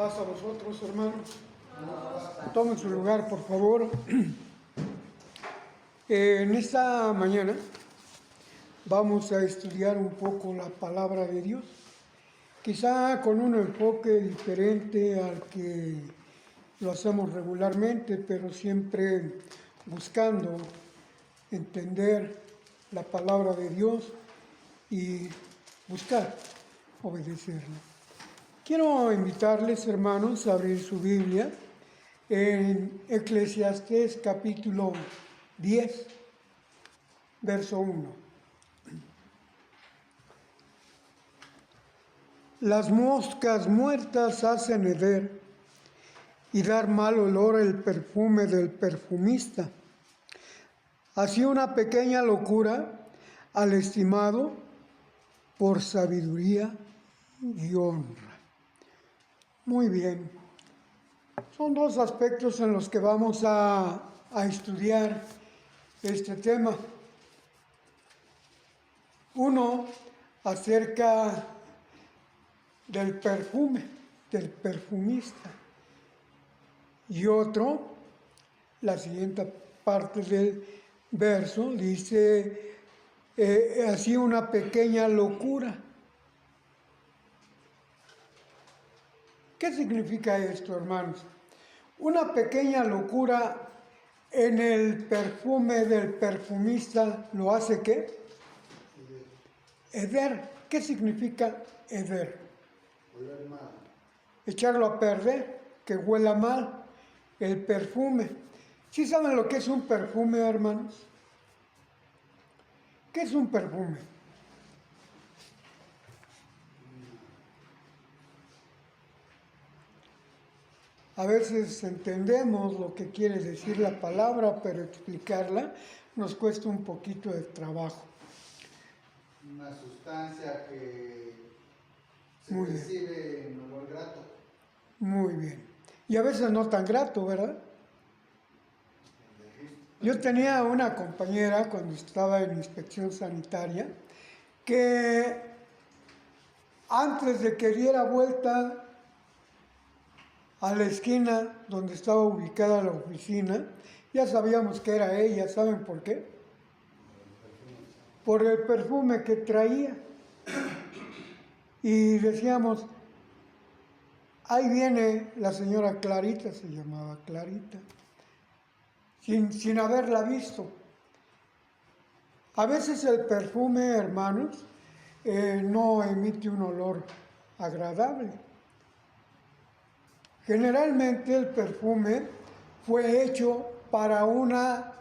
Paz a vosotros, hermanos. Tomen su lugar, por favor. En esta mañana vamos a estudiar un poco la palabra de Dios, quizá con un enfoque diferente al que lo hacemos regularmente, pero siempre buscando entender la palabra de Dios y buscar obedecerla. Quiero invitarles, hermanos, a abrir su Biblia en Eclesiastés capítulo 10, verso 1. Las moscas muertas hacen heder y dar mal olor el perfume del perfumista. Así una pequeña locura al estimado por sabiduría y honra. Muy bien. Son dos aspectos en los que vamos a estudiar este tema. Uno, acerca del perfume, del perfumista. Y otro, la siguiente parte del verso, dice, así una pequeña locura. ¿Qué significa esto, hermanos? Una pequeña locura en el perfume del perfumista lo hace ¿qué? Heder. ¿Qué significa heder? Oler mal. Echarlo a perder, que huela mal, el perfume. ¿Sí saben lo que es un perfume, hermanos? ¿Qué es un perfume? A veces entendemos lo que quiere decir la palabra, pero explicarla nos cuesta un poquito de trabajo. Una sustancia que se Muy recibe en olor grato. Muy bien. Y a veces no tan grato, ¿verdad? Yo tenía una compañera cuando estaba en inspección sanitaria que antes de que diera vuelta a la esquina donde estaba ubicada la oficina, ya sabíamos que era ella. ¿Saben por qué? Por el perfume que traía. Y decíamos, ahí viene la señora Clarita, se llamaba Clarita, sin haberla visto. A veces el perfume, hermanos, no emite un olor agradable. Generalmente el perfume fue hecho para una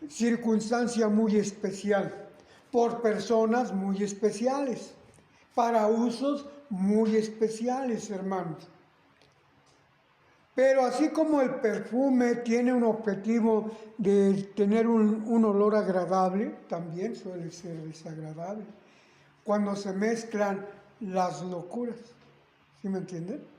circunstancia muy especial, por personas muy especiales, para usos muy especiales, hermanos. Pero así como el perfume tiene un objetivo de tener un olor agradable, también suele ser desagradable cuando se mezclan las locuras. ¿Sí me entienden?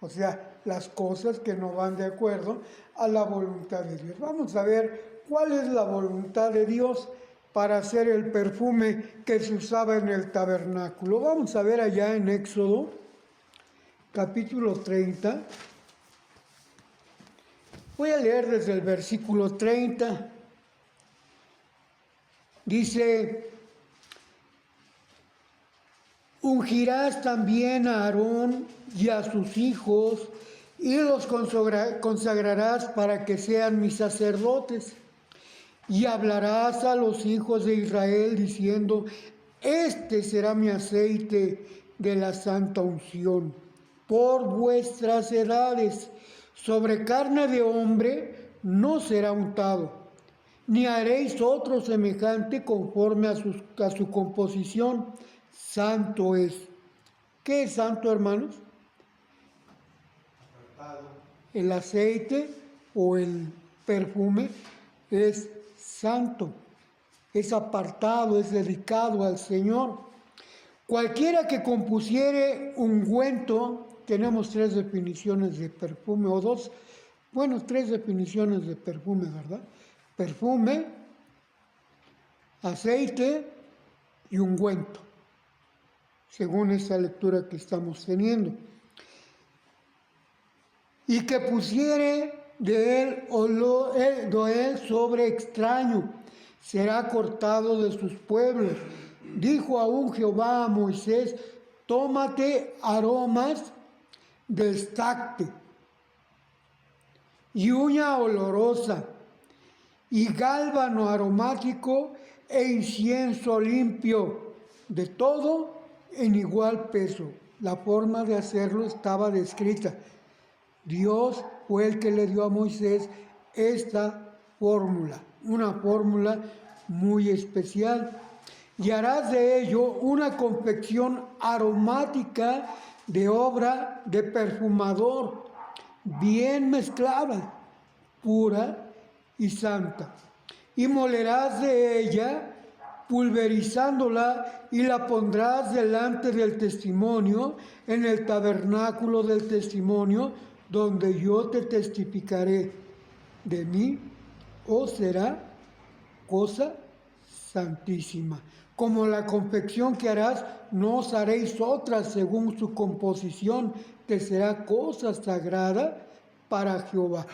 O sea, las cosas que no van de acuerdo a la voluntad de Dios. Vamos a ver cuál es la voluntad de Dios para hacer el perfume que se usaba en el tabernáculo. Vamos a ver allá en Éxodo, capítulo 30. Voy a leer desde el versículo 30. Dice, ungirás también a Aarón y a sus hijos y los consagrarás para que sean mis sacerdotes. Y hablarás a los hijos de Israel diciendo, este será mi aceite de la santa unción por vuestras edades. Sobre carne de hombre no será untado, ni haréis otro semejante conforme a su composición. Santo es. ¿Qué es santo, hermanos? Apartado. El aceite o el perfume es santo, es apartado, es dedicado al Señor. Cualquiera que compusiere ungüento, tenemos tres definiciones de perfume, o dos, bueno, tres definiciones de perfume, ¿verdad? Perfume, aceite y ungüento, según esa lectura que estamos teniendo. y que pusiere de él sobre extraño, será cortado de sus pueblos. Dijo aún Jehová a Moisés: tómate aromas de estacte y uña olorosa y gálbano aromático e incienso limpio, de todo en igual peso. La forma de hacerlo estaba descrita. Dios fue el que le dio a Moisés esta fórmula, una fórmula muy especial. Y harás de ello una confección aromática de obra de perfumador, bien mezclada, pura y santa. Y molerás de ella, pulverizándola, y la pondrás delante del testimonio, en el tabernáculo del testimonio, donde yo te testificaré de mí, os será cosa santísima. Como la confección que harás, no os haréis otra según su composición, que será cosa sagrada para Jehová.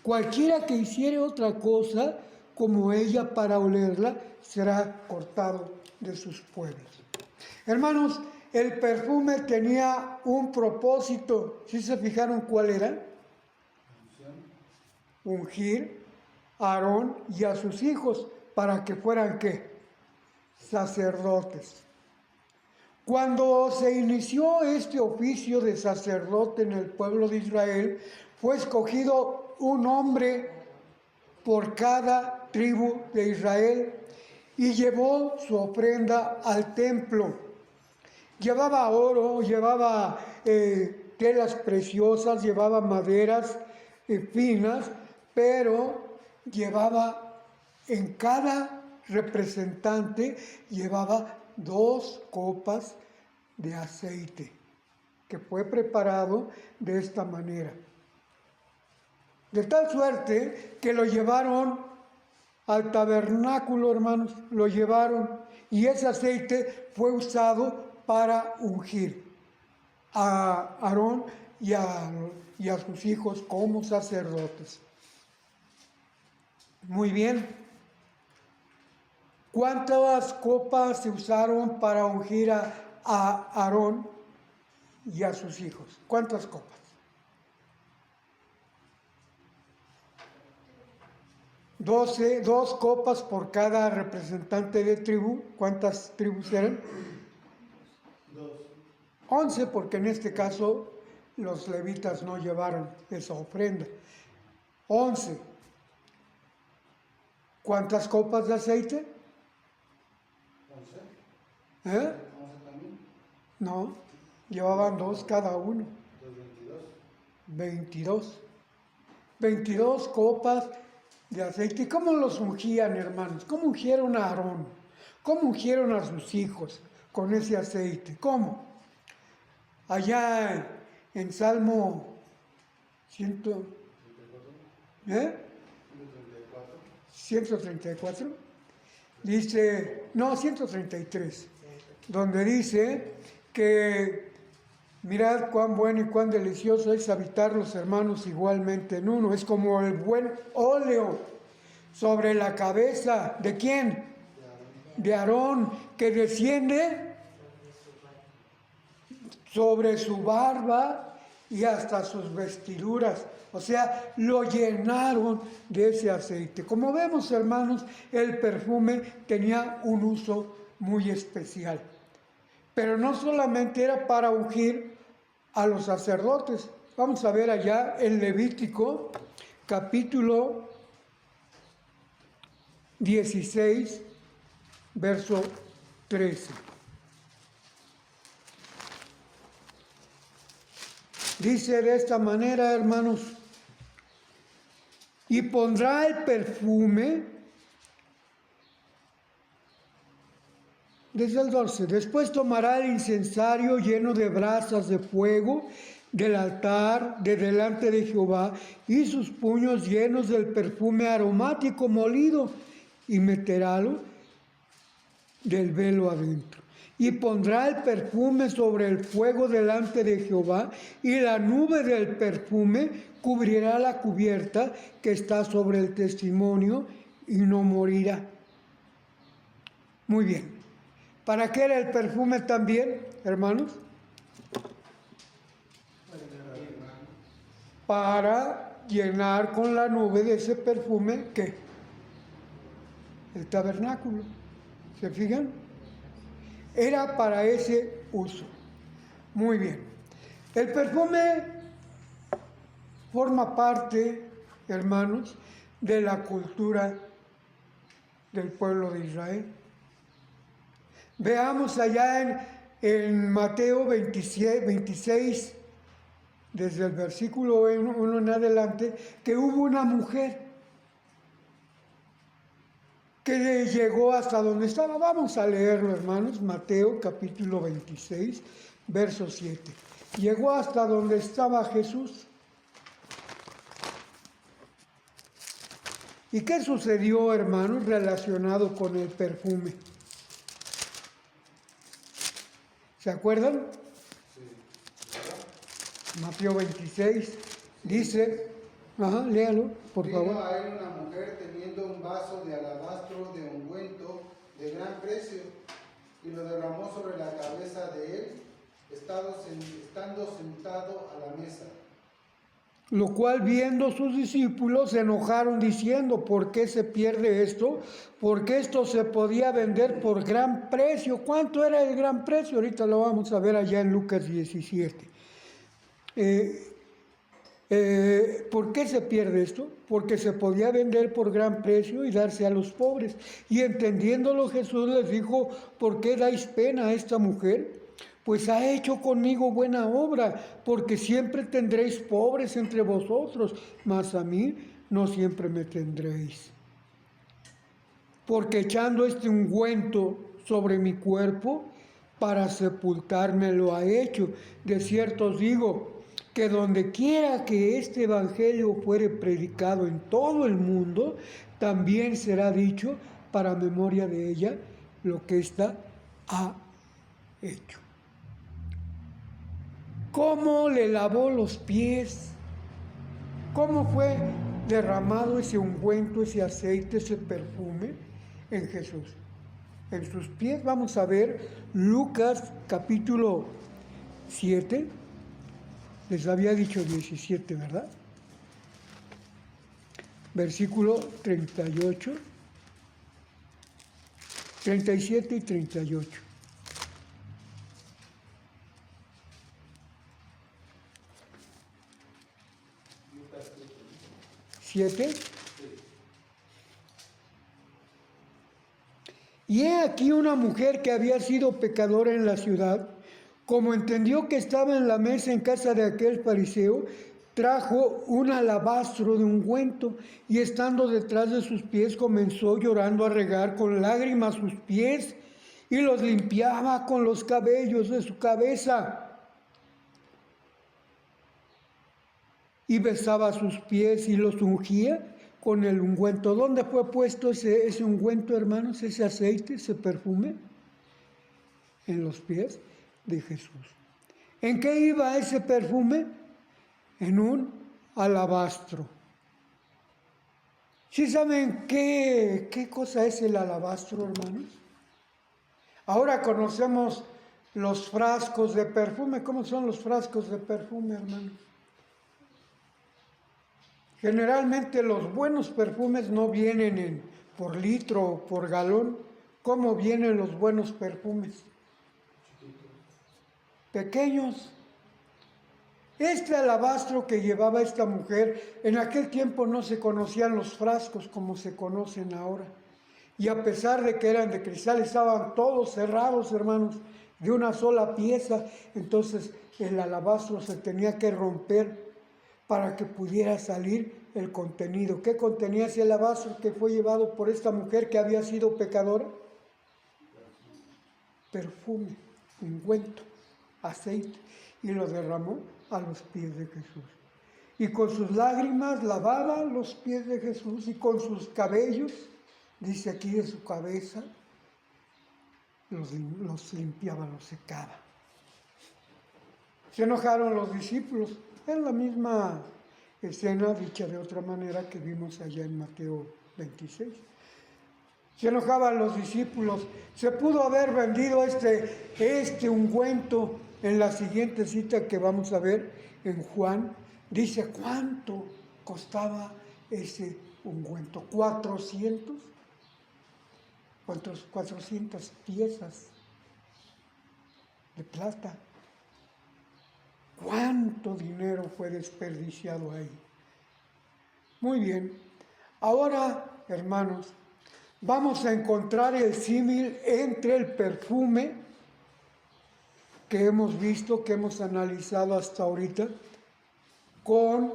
Cualquiera que hiciere otra cosa como ella para olerla, será cortado de sus pueblos. Hermanos, el perfume tenía un propósito. ¿Sí se fijaron cuál era? Ungir a Aarón y a sus hijos para que fueran ¿qué? Sacerdotes. Cuando se inició este oficio de sacerdote en el pueblo de Israel, fue escogido un hombre por cada tribu de Israel y llevó su ofrenda al templo. Llevaba oro, llevaba telas preciosas, llevaba maderas finas, pero llevaba en cada representante, llevaba 2 copas de aceite, que fue preparado de esta manera. De tal suerte que lo llevaron al tabernáculo, hermanos, lo llevaron, y ese aceite fue usado para ungir a Aarón y a sus hijos como sacerdotes. Muy bien. ¿Cuántas copas se usaron para ungir a Aarón y a sus hijos? ¿Cuántas copas? 12, 2 copas por cada representante de tribu. ¿Cuántas tribus eran? 11, porque en este caso los levitas no llevaron esa ofrenda. 11. ¿Cuántas copas de aceite? 11. ¿Eh? 11 también. No, llevaban 2 cada uno. 22. 22 copas de aceite. ¿Y cómo los ungían, hermanos? ¿Cómo ungieron a Aarón? ¿Cómo ungieron a sus hijos con ese aceite? ¿Cómo? Allá en Salmo 134, dice, no, 133, donde dice que mirad cuán bueno y cuán delicioso es habitar los hermanos igualmente en uno. Es como el buen óleo sobre la cabeza. ¿De quién? De Aarón, que desciende sobre su barba y hasta sus vestiduras. O sea, lo llenaron de ese aceite. Como vemos, hermanos, el perfume tenía un uso muy especial. Pero no solamente era para ungir a los sacerdotes. Vamos a ver allá en Levítico, capítulo 16, verso 13. Dice de esta manera, hermanos: y pondrá el perfume, desde el 12, después tomará el incensario lleno de brasas de fuego del altar de delante de Jehová, y sus puños llenos del perfume aromático molido, y meterálo del velo adentro. Y pondrá el perfume sobre el fuego delante de Jehová, y la nube del perfume cubrirá la cubierta que está sobre el testimonio, y no morirá. Muy bien. ¿Para qué era el perfume también, hermanos? Para llenar con la nube de ese perfume, ¿qué? El tabernáculo. ¿Se fijan? Era para ese uso. Muy bien. El perfume forma parte, hermanos, de la cultura del pueblo de Israel. Veamos allá en Mateo 26, desde el versículo 1 en adelante, que hubo una mujer que llegó hasta donde estaba. Vamos a leerlo, hermanos. Mateo capítulo 26, verso 7. Llegó hasta donde estaba Jesús. ¿Y qué sucedió, hermanos, relacionado con el perfume? ¿Se acuerdan? Sí. Mateo 26 dice, léalo, por favor. Vino a él una mujer teniendo un vaso de alabastro de ungüento de gran precio, y lo derramó sobre la cabeza de él, estando sentado a la mesa. Lo cual, viendo sus discípulos, se enojaron diciendo, ¿por qué se pierde esto? Porque esto se podía vender por gran precio. ¿Cuánto era el gran precio? Ahorita lo vamos a ver allá en Lucas 17. ¿Por qué se pierde esto? Porque se podía vender por gran precio y darse a los pobres. Y entendiéndolo, Jesús les dijo, ¿por qué dais pena a esta mujer? Pues ha hecho conmigo buena obra, porque siempre tendréis pobres entre vosotros, mas a mí no siempre me tendréis. Porque echando este ungüento sobre mi cuerpo, para sepultarme lo ha hecho. De cierto os digo, que donde quiera que este evangelio fuere predicado en todo el mundo, también será dicho para memoria de ella lo que ésta ha hecho. ¿Cómo le lavó los pies? ¿Cómo fue derramado ese ungüento, ese aceite, ese perfume en Jesús? En sus pies. Vamos a ver Lucas capítulo 7. Les había dicho 17, ¿verdad? Versículo 38, 37 y 38. ¿7? Y he aquí una mujer que había sido pecadora en la ciudad, como entendió que estaba en la mesa en casa de aquel fariseo, trajo un alabastro de ungüento y estando detrás de sus pies comenzó llorando a regar con lágrimas sus pies y los limpiaba con los cabellos de su cabeza. Y besaba sus pies y los ungía con el ungüento. ¿Dónde fue puesto ese ungüento, hermanos? Ese aceite, ese perfume. En los pies de Jesús. ¿En qué iba ese perfume? En un alabastro. ¿Sí saben qué cosa es el alabastro, hermanos? Ahora conocemos los frascos de perfume. ¿Cómo son los frascos de perfume, hermanos? Generalmente los buenos perfumes no vienen por litro o por galón. ¿Cómo vienen los buenos perfumes? Pequeños. Este alabastro que llevaba esta mujer, en aquel tiempo no se conocían los frascos como se conocen ahora. Y a pesar de que eran de cristal, estaban todos cerrados, hermanos, de una sola pieza. Entonces el alabastro se tenía que romper para que pudiera salir el contenido. ¿Qué contenía ese alabastro que fue llevado por esta mujer que había sido pecadora? Perfume, ungüento, aceite, y lo derramó a los pies de Jesús. Y con sus lágrimas lavaba los pies de Jesús, y con sus cabellos, dice aquí de su cabeza, los limpiaba, los secaba. Se enojaron los discípulos. Es la misma escena dicha de otra manera que vimos allá en Mateo 26. Se enojaban los discípulos. Se pudo haber vendido este ungüento en la siguiente cita que vamos a ver en Juan. Dice, ¿cuánto costaba ese ungüento? 400 piezas de plata. ¿Cuánto dinero fue desperdiciado ahí? Muy bien. Ahora, hermanos, vamos a encontrar el símil entre el perfume que hemos visto, que hemos analizado hasta ahorita, con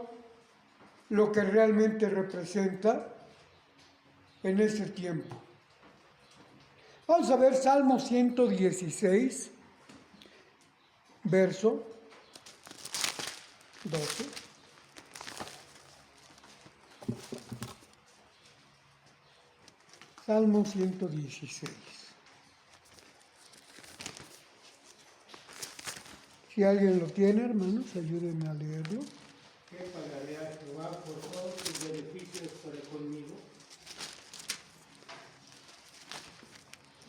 lo que realmente representa en ese tiempo. Vamos a ver Salmo 116, verso 12. Salmo 116. Si alguien lo tiene, hermanos, ayúdenme a leerlo. ¿Qué pagaré a Jehová por todos sus beneficios para conmigo?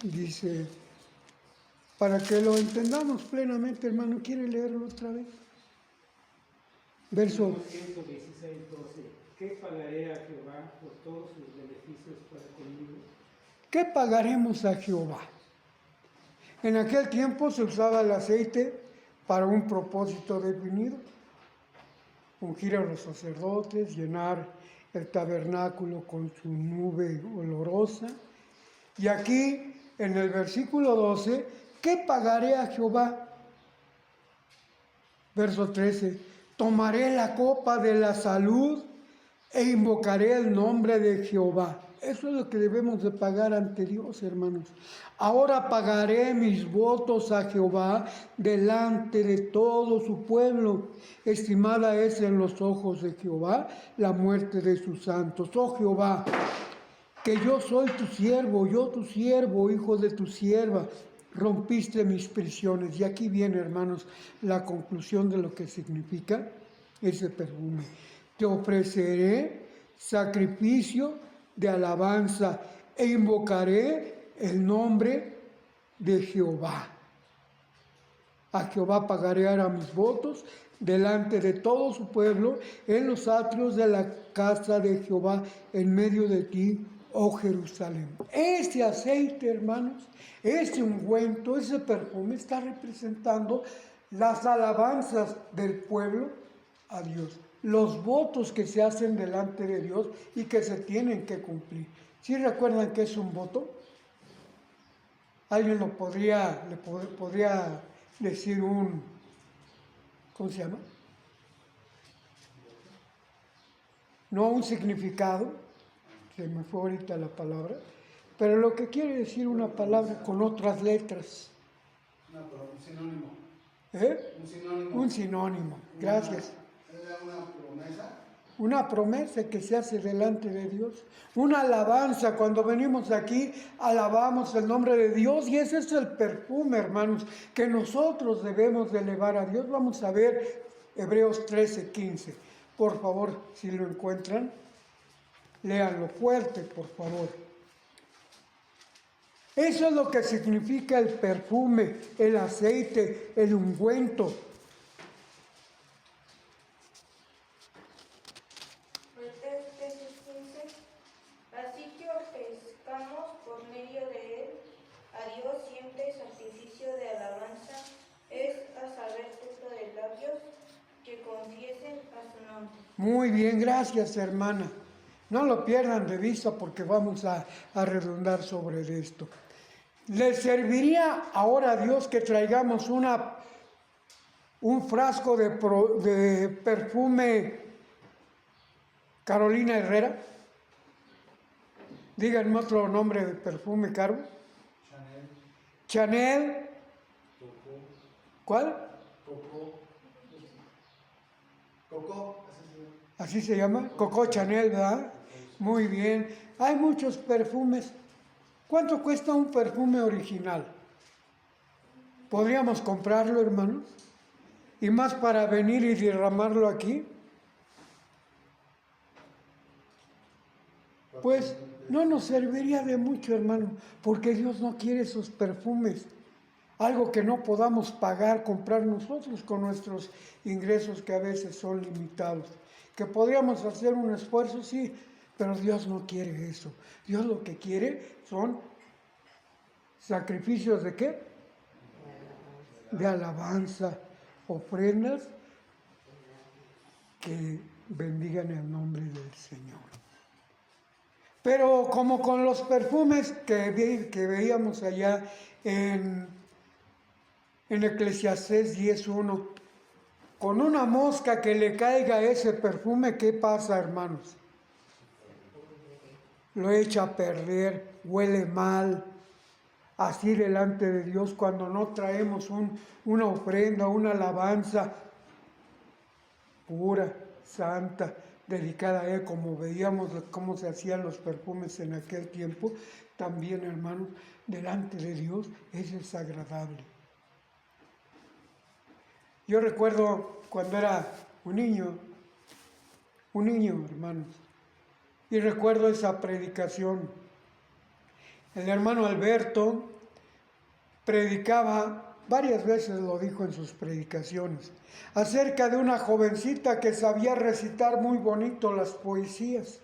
Dice, para que lo entendamos plenamente, hermano, ¿quiere leerlo otra vez? Verso 116, 12. ¿Qué pagaré a Jehová por todos sus beneficios para conmigo? ¿Qué pagaremos a Jehová? En aquel tiempo se usaba el aceite para un propósito definido. Ungir a los sacerdotes, llenar el tabernáculo con su nube olorosa. Y aquí, en el versículo 12, ¿qué pagaré a Jehová? Verso 13. Tomaré la copa de la salud e invocaré el nombre de Jehová. Eso es lo que debemos de pagar ante Dios, hermanos. Ahora pagaré mis votos a Jehová delante de todo su pueblo. Estimada es en los ojos de Jehová la muerte de sus santos. Oh Jehová, que yo soy tu siervo, yo tu siervo, hijo de tu sierva. Rompiste mis prisiones. Y aquí viene, hermanos, la conclusión de lo que significa ese perfume. Te ofreceré sacrificio de alabanza e invocaré el nombre de Jehová. A Jehová pagaré ahora mis votos delante de todo su pueblo en los atrios de la casa de Jehová en medio de ti, oh Jerusalén. Este aceite, hermanos, este ungüento, ese perfume está representando las alabanzas del pueblo a Dios, los votos que se hacen delante de Dios y que se tienen que cumplir. ¿Sí recuerdan que es un voto? Alguien le podría decir ¿cómo se llama? No un significado, se me fue ahorita la palabra, pero lo que quiere decir una palabra con otras letras. Un sinónimo. ¿Eh? Un sinónimo. Un sinónimo, gracias. Una promesa. Una promesa que se hace delante de Dios. Una alabanza. Cuando venimos aquí, alabamos el nombre de Dios. Y ese es el perfume, hermanos, que nosotros debemos de elevar a Dios. Vamos a ver Hebreos 13:15. Por favor, si lo encuentran, léanlo fuerte, por favor. Eso es lo que significa el perfume, el aceite, el ungüento. Así que ofrezcamos por medio de él a Dios siempre sacrificio de alabanza, es a saber fruto de labios que confiesen a su nombre. Muy bien, gracias, hermana. No lo pierdan de vista porque vamos a redundar sobre esto. ¿Le serviría ahora a Dios que traigamos un frasco de perfume Carolina Herrera? Díganme otro nombre de perfume, Caro. Chanel. ¿Cuál? Coco. Así se llama. Coco Chanel, ¿verdad? Muy bien. Hay muchos perfumes. ¿Cuánto cuesta un perfume original? ¿Podríamos comprarlo, hermanos? Y más para venir y derramarlo aquí. Pues no nos serviría de mucho, hermano, porque Dios no quiere esos perfumes. Algo que no podamos pagar, comprar nosotros con nuestros ingresos que a veces son limitados. Que podríamos hacer un esfuerzo, sí, pero Dios no quiere eso. Dios lo que quiere son sacrificios ¿de qué? De alabanza, ofrendas que bendigan el nombre del Señor. Pero como con los perfumes que veíamos allá en Eclesiastés 10:1, con una mosca que le caiga ese perfume, ¿qué pasa, hermanos? Lo echa a perder, huele mal. Así delante de Dios, cuando no traemos una ofrenda, una alabanza pura, santa, dedicada a Él, como veíamos cómo se hacían los perfumes en aquel tiempo, también, hermanos, delante de Dios es desagradable. Yo recuerdo cuando era un niño, hermanos, y recuerdo esa predicación. El hermano Alberto predicaba, varias veces lo dijo en sus predicaciones, acerca de una jovencita que sabía recitar muy bonito las poesías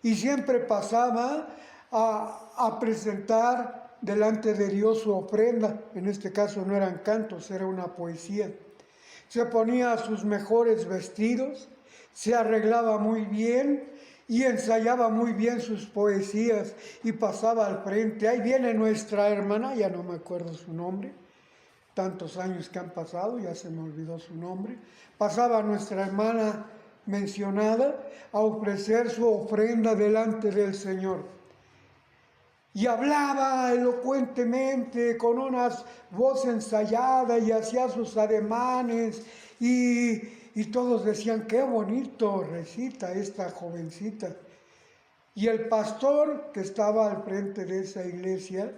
y siempre pasaba a presentar delante de Dios su ofrenda. En este caso no eran cantos, era una poesía. Se ponía sus mejores vestidos, se arreglaba muy bien y ensayaba muy bien sus poesías y pasaba al frente. Ahí viene nuestra hermana, ya no me acuerdo su nombre, tantos años que han pasado, ya se me olvidó su nombre. Pasaba nuestra hermana mencionada a ofrecer su ofrenda delante del Señor. Y hablaba elocuentemente, con una voz ensayada y hacía sus ademanes y todos decían, qué bonito recita esta jovencita. Y el pastor que estaba al frente de esa iglesia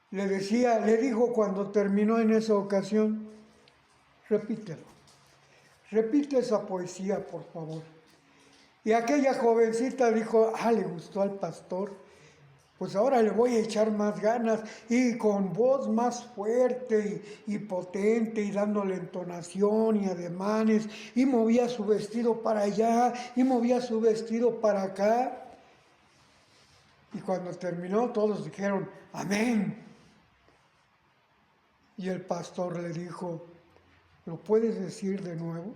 le dijo cuando terminó en esa ocasión, repítelo, repite esa poesía por favor. Y aquella jovencita dijo, le gustó al pastor. Pues ahora le voy a echar más ganas y con voz más fuerte y potente y dándole entonación y ademanes y movía su vestido para allá y movía su vestido para acá. Y cuando terminó todos dijeron, amén. Y el pastor le dijo, ¿lo puedes decir de nuevo?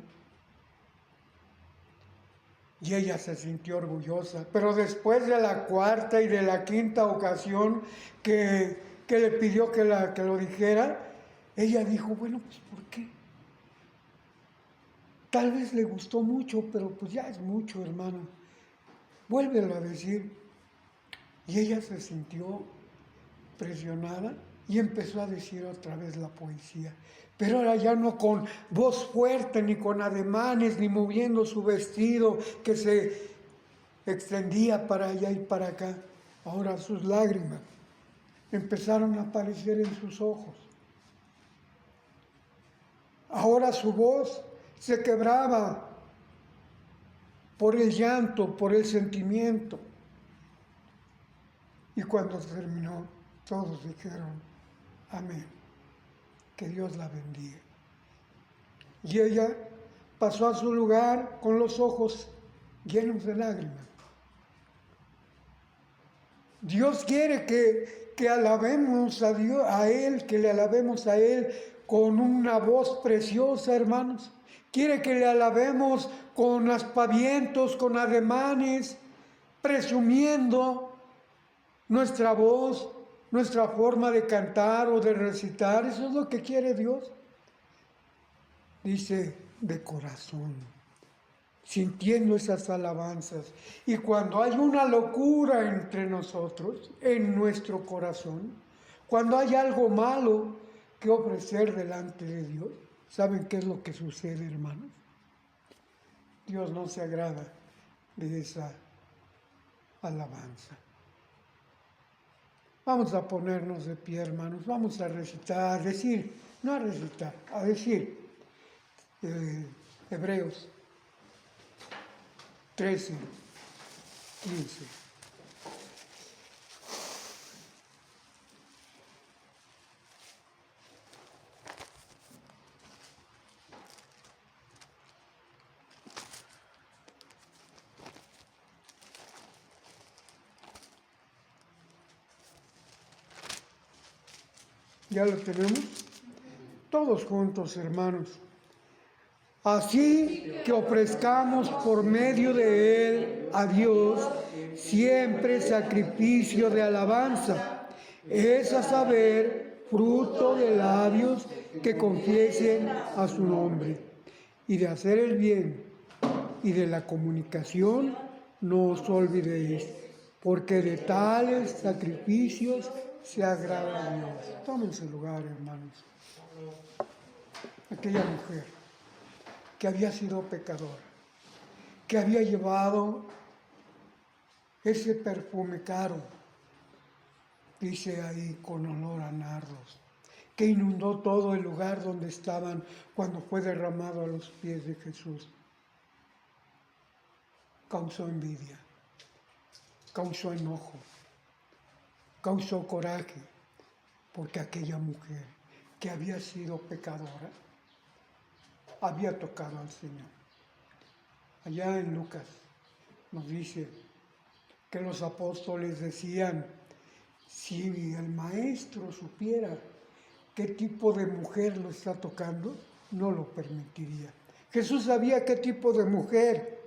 Y ella se sintió orgullosa. Pero después de la cuarta y de la quinta ocasión que le pidió que lo dijera, ella dijo, bueno, pues ¿por qué? Tal vez le gustó mucho, pero pues ya es mucho, hermano. Vuélvelo a decir. Y ella se sintió presionada y empezó a decir otra vez la poesía. Pero ahora ya no con voz fuerte, ni con ademanes, ni moviendo su vestido que se extendía para allá y para acá. Ahora sus lágrimas empezaron a aparecer en sus ojos. Ahora su voz se quebraba por el llanto, por el sentimiento. Y cuando terminó, todos dijeron, amén. Que Dios la bendiga. Y ella pasó a su lugar con los ojos llenos de lágrimas. Dios quiere que alabemos a Dios, a Él, que le alabemos a Él con una voz preciosa, hermanos. Quiere que le alabemos con aspavientos, con ademanes, presumiendo nuestra voz, nuestra forma de cantar o de recitar. Eso es lo que quiere Dios. Dice, de corazón, sintiendo esas alabanzas. Y cuando hay una locura entre nosotros, en nuestro corazón, cuando hay algo malo que ofrecer delante de Dios, ¿saben qué es lo que sucede, hermanos? Dios no se agrada de esa alabanza. Vamos a ponernos de pie, hermanos. Vamos a recitar, a decir, no a recitar, a decir Hebreos 13, 15. ¿Ya lo tenemos? Todos juntos, hermanos. Así que ofrezcamos por medio de Él a Dios siempre sacrificio de alabanza, es a saber, fruto de labios que confiesen a su nombre. Y de hacer el bien y de la comunicación no os olvidéis, porque de tales sacrificios se agrada a Dios. Tómense lugar, hermanos. Aquella mujer que había sido pecadora, que había llevado ese perfume caro, dice ahí, con olor a nardos, que inundó todo el lugar donde estaban cuando fue derramado a los pies de Jesús. Causó envidia, causó enojo, causó coraje, porque aquella mujer que había sido pecadora había tocado al Señor. Allá en Lucas nos dice que los apóstoles decían, si el maestro supiera qué tipo de mujer lo está tocando, no lo permitiría. Jesús sabía qué tipo de mujer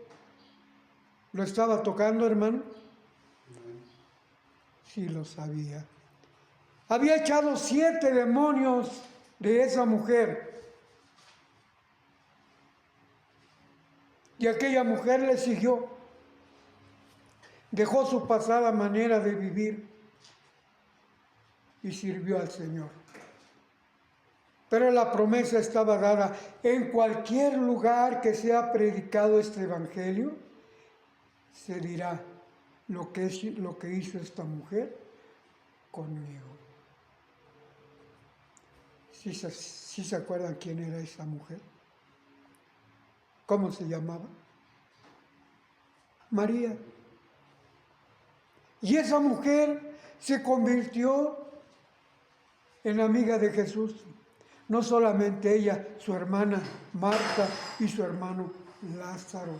lo estaba tocando, hermano. Sí lo sabía. Había echado 7 demonios de esa mujer. Y aquella mujer le siguió. Dejó su pasada manera de vivir y sirvió al Señor. Pero la promesa estaba dada: en cualquier lugar que sea predicado este evangelio, se dirá lo que hizo esta mujer conmigo. ¿Sí se acuerdan quién era esa mujer? ¿Cómo se llamaba? María. Y esa mujer se convirtió en amiga de Jesús. No solamente ella, su hermana Marta y su hermano Lázaro.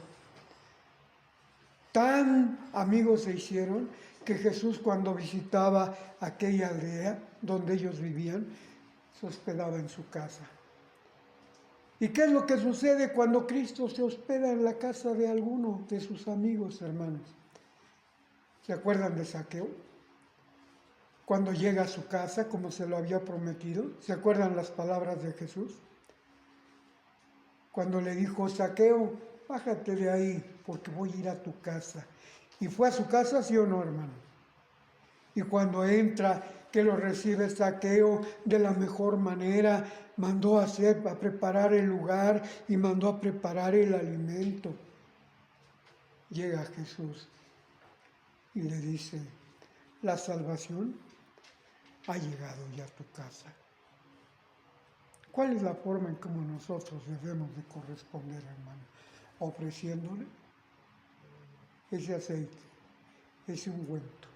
Tan amigos se hicieron que Jesús, cuando visitaba aquella aldea donde ellos vivían, se hospedaba en su casa. ¿Y qué es lo que sucede cuando Cristo se hospeda en la casa de alguno de sus amigos, hermanos? ¿Se acuerdan de Zaqueo? Cuando llega a su casa, como se lo había prometido, ¿se acuerdan las palabras de Jesús? Cuando le dijo: Zaqueo, bájate de ahí, porque voy a ir a tu casa. Y fue a su casa, ¿sí o no, hermano? Y cuando entra, que lo recibe Zaqueo de la mejor manera, mandó a preparar el lugar y mandó a preparar el alimento. Llega Jesús y le dice: la salvación ha llegado ya a tu casa. ¿Cuál es la forma en cómo nosotros debemos de corresponder, hermano? Ofreciéndole ese aceite, ese ungüento,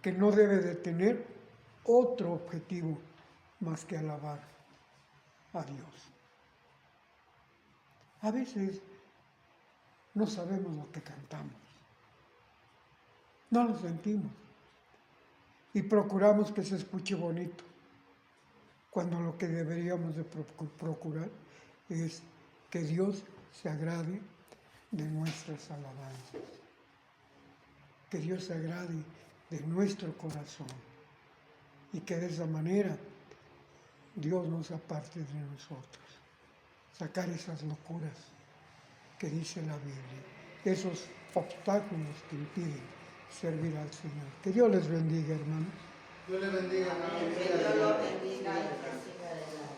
que no debe de tener otro objetivo más que alabar a Dios. A veces no sabemos lo que cantamos, no lo sentimos y procuramos que se escuche bonito, cuando lo que deberíamos de procurar es que Dios se agrade de nuestras alabanzas, que Dios se agrade de nuestro corazón y que de esa manera Dios nos aparte de nosotros. Sacar esas locuras que dice la Biblia, esos obstáculos que impiden servir al Señor. Que Dios les bendiga, hermanos. Dios les bendiga, hermano. Que Dios los bendiga y que siga adelante.